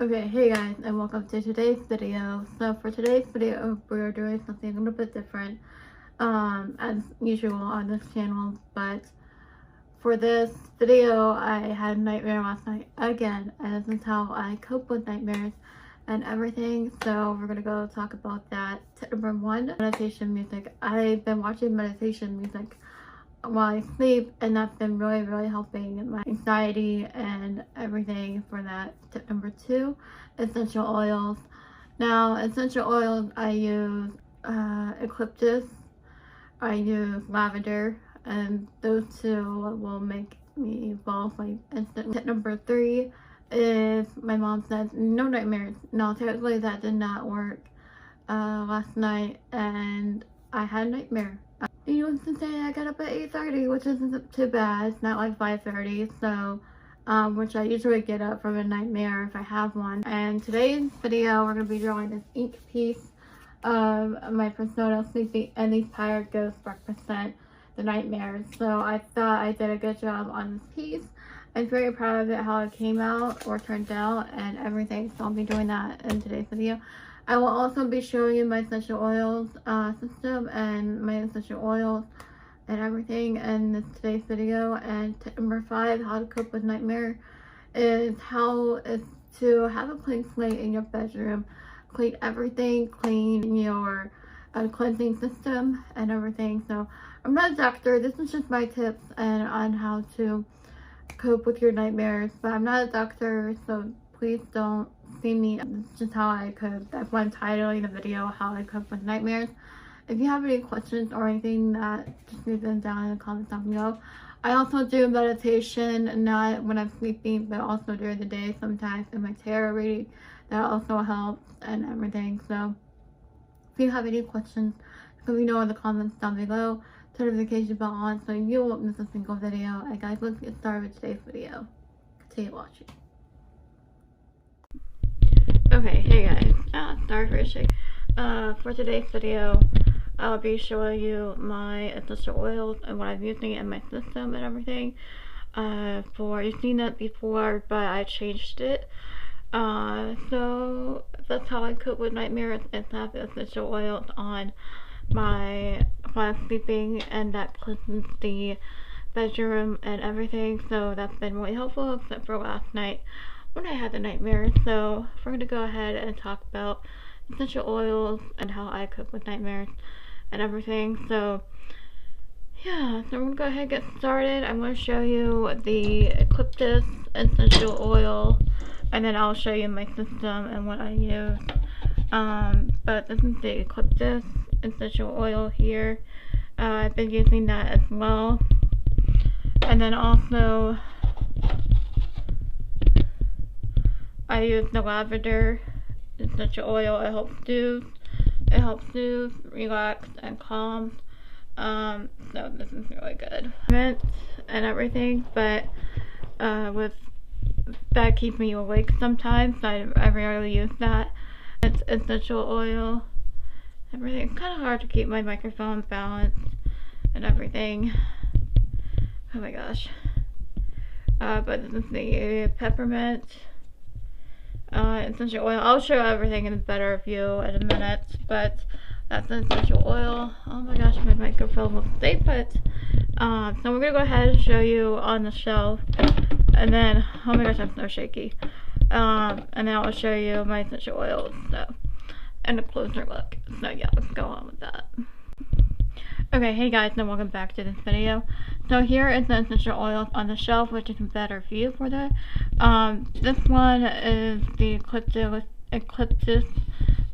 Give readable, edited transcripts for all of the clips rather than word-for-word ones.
Okay, hey guys, and welcome to today's video. So for today's video, we're doing something a little bit different, as usual on this channel. But for this video, I had a nightmare last night again, and this is how I cope with nightmares and everything. So we're gonna go talk about that. Tip number one, meditation music. I've been watching meditation music while I sleep, and that's been really helping my anxiety and everything for that. Tip number two, essential oils. Now essential oils, I use eucalyptus, I use lavender, and those two will make me fall asleep instantly. Tip number three is, my mom says no nightmares. Now technically that did not work last night, and I had a nightmare. Needless to say, I got up at 8:30, which isn't too bad. It's not like 5:30, so which I usually get up from a nightmare if I have one. And today's video, we're gonna be drawing this ink piece of my persona Sleepy and these tired ghosts represent the nightmares. So I thought I did a good job on this piece. I'm very proud of it, how it came out or turned out and everything. So I'll be doing that in today's video. I will also be showing you my essential oils system and my essential oils and everything in this today's video. And tip number five, how to cope with nightmare, is how is to have a clean slate in your bedroom. Clean everything, clean your cleansing system and everything. So I'm not a doctor, this is just my tips and on how to cope with your nightmares, but I'm not a doctor, so please don't see me. It's just how I cope. That's why I'm titling the video how I cope with nightmares. If you have any questions or anything, that just leave them down in the comments down below. I also do meditation, not when I'm sleeping, but also during the day sometimes in my tarot reading. That also helps and everything. So if you have any questions, let me know in the comments down below. Turn the notification bell on so you won't miss a single video. And guys, let's get started with today's video. Continue watching. Okay, hey guys, sorry for a shake. For today's video, I'll be showing you my essential oils and what I'm using in my system and everything. You've seen that before, but I changed it. So that's how I cope with nightmares, is have essential oils on while I'm sleeping, and that cleanses the bedroom and everything. So that's been really helpful, except for last night when I had the nightmare. So we're going to go ahead and talk about essential oils and how I cope with nightmares and everything. So yeah, so we're going to go ahead and get started. I'm going to show you the eucalyptus essential oil, and then I'll show you my system and what I use. But this is the eucalyptus essential oil here. I've been using that as well. And then also I use the lavender essential oil. It helps soothe, relax, and calm. So this is really good. Mint and everything, but that keeps me awake sometimes. I rarely use that. It's essential oil. Everything. It's kind of hard to keep my microphone balanced and everything. Oh my gosh. But this is the peppermint essential oil. I'll show everything in a better view in a minute, but that's the essential oil. Oh my gosh, my microphone will stay put. So we're gonna go ahead and show you on the shelf, and then, oh my gosh, I'm so shaky. And then I'll show you my essential oils, so, and a closer look. So yeah, let's go on with that. Okay, hey guys, and welcome back to this video. So here is the essential oils on the shelf, which is a better view for that. This one is the eucalyptus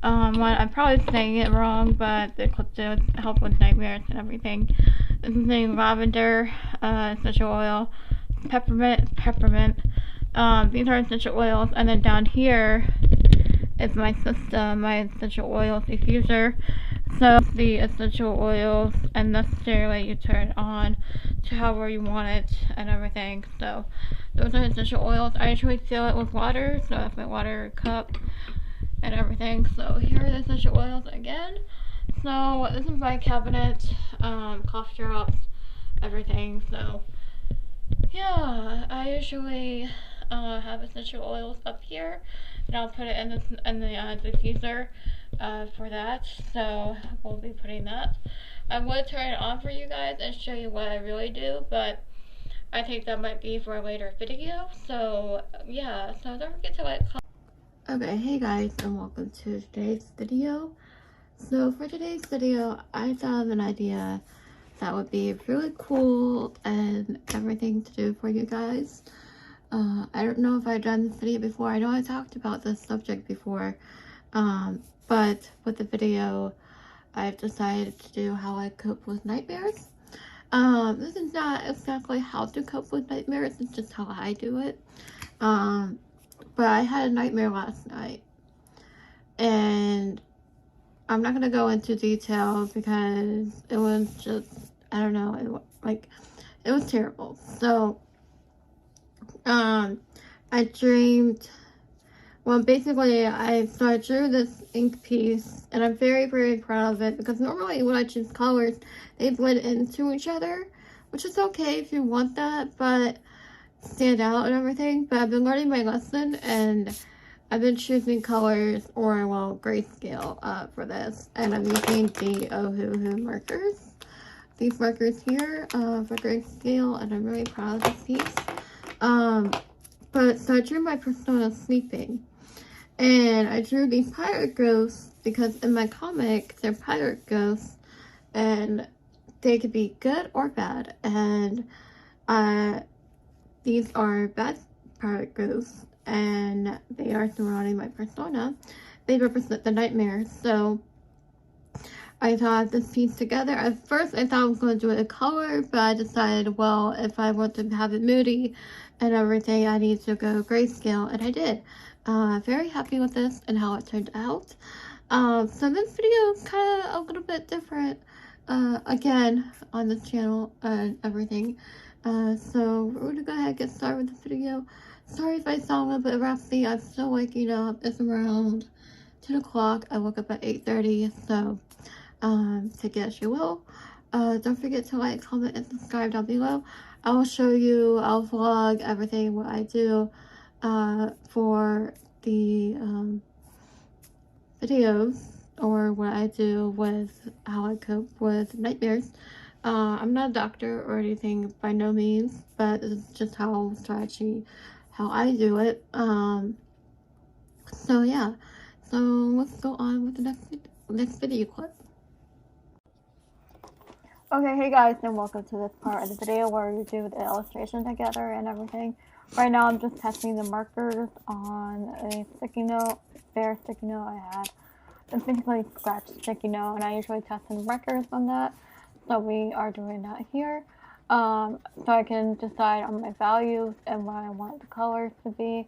one. I'm probably saying it wrong, but the eucalyptus help with nightmares and everything. This is the lavender essential oil, peppermint. These are essential oils, and then down here is my system, my essential oils diffuser. So the essential oils, and necessarily you turn it on to however you want it and everything. So those are essential oils. I usually fill it with water, so that's my water cup and everything. So here are the essential oils again. So this is my cabinet, cough drops, everything. So yeah, I usually have essential oils up here, and I'll put it in the diffuser for that. So we'll be putting that. I'm going to turn it on for you guys and show you what I really do, but I think that might be for a later video. So yeah, so don't forget to like, okay, hey guys, and welcome to today's video. So for today's video, I thought of an idea that would be really cool and everything to do for you guys. I don't know if I've done this video before. I know I talked about this subject before, but with the video, I've decided to do how I cope with nightmares. This is not exactly how to cope with nightmares, it's just how I do it. But I had a nightmare last night, and I'm not gonna go into detail because it was just, I don't know, it was terrible. So, I dreamed, well, basically, I drew this ink piece, and I'm very, very proud of it, because normally when I choose colors, they blend into each other, which is okay if you want that, but stand out and everything. But I've been learning my lesson, and I've been choosing colors, or, well, grayscale, for this, and I'm using the Ohuhu markers. These markers here, for grayscale, and I'm really proud of this piece. But so I drew my persona sleeping, and I drew these pirate ghosts because in my comic they're pirate ghosts, and they could be good or bad, and these are bad pirate ghosts, and they are surrounding my persona. They represent the nightmares. So I thought this piece together. At first I thought I was going to do it in color, but I decided, well, if I want to have it moody and everything, I need to go grayscale, and I did. Very happy with this and how it turned out. So this video is kind of a little bit different, again, on this channel and everything. So we're gonna go ahead and get started with the video. Sorry if I sound a little bit rusty. I'm still waking up. It's around 10 o'clock. I woke up at 8:30, so take it as you will. Don't forget to like, comment, and subscribe down below. I will show you, I'll vlog everything what I do for the videos, or what I do with how I cope with nightmares. I'm not a doctor or anything, by no means, but this is just how I do it. So yeah, so let's go on with the next video clip. Okay, hey guys, and welcome to this part of the video where we do the illustration together and everything. Right now I'm just testing the markers on a sticky note, spare sticky note I had. It's basically scratched sticky note, and I usually test the markers on that. So we are doing that here. So I can decide on my values and what I want the colors to be.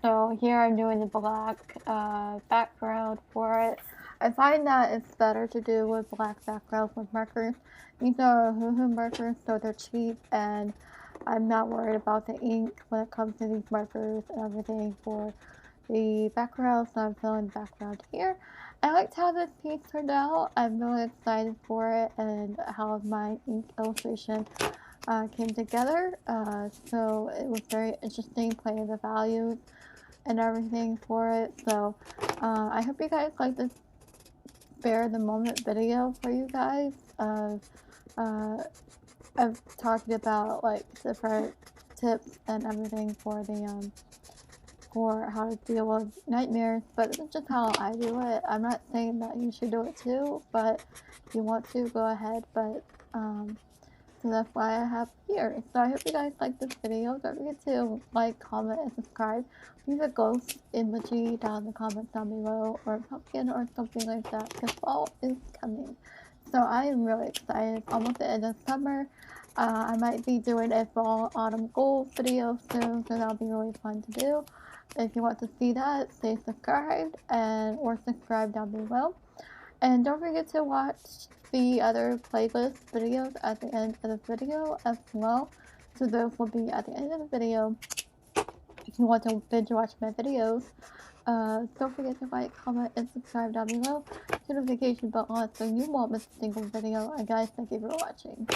So here I'm doing the black background for it. I find that it's better to do with black backgrounds with markers. These are Ohuhu markers, so they're cheap, and I'm not worried about the ink when it comes to these markers and everything for the background, so I'm filling the background here. I liked how this piece turned out. I'm really excited for it and how my ink illustration came together. So it was very interesting playing the values and everything for it. So I hope you guys like this spare the moment video for you guys of talking about like different tips and everything for the for how to deal with nightmares, but this is just how I do it. I'm not saying that you should do it too, but if you want to, go ahead. But so that's why I have here. So I hope you guys like this video. Don't forget to like, comment, and subscribe. Leave a ghost emoji down in the comments down below, or a pumpkin or something like that, because fall is coming. So I am really excited. It's almost the end of summer. I might be doing a fall autumn goals video soon, so that'll be really fun to do. If you want to see that, stay subscribed or subscribe down below. And don't forget to watch the other playlist videos at the end of the video as well. So those will be at the end of the video if you want to binge watch my videos. Don't forget to like, comment, and subscribe down below. Turn the notification bell on so you won't miss a single video. And guys, thank you for watching.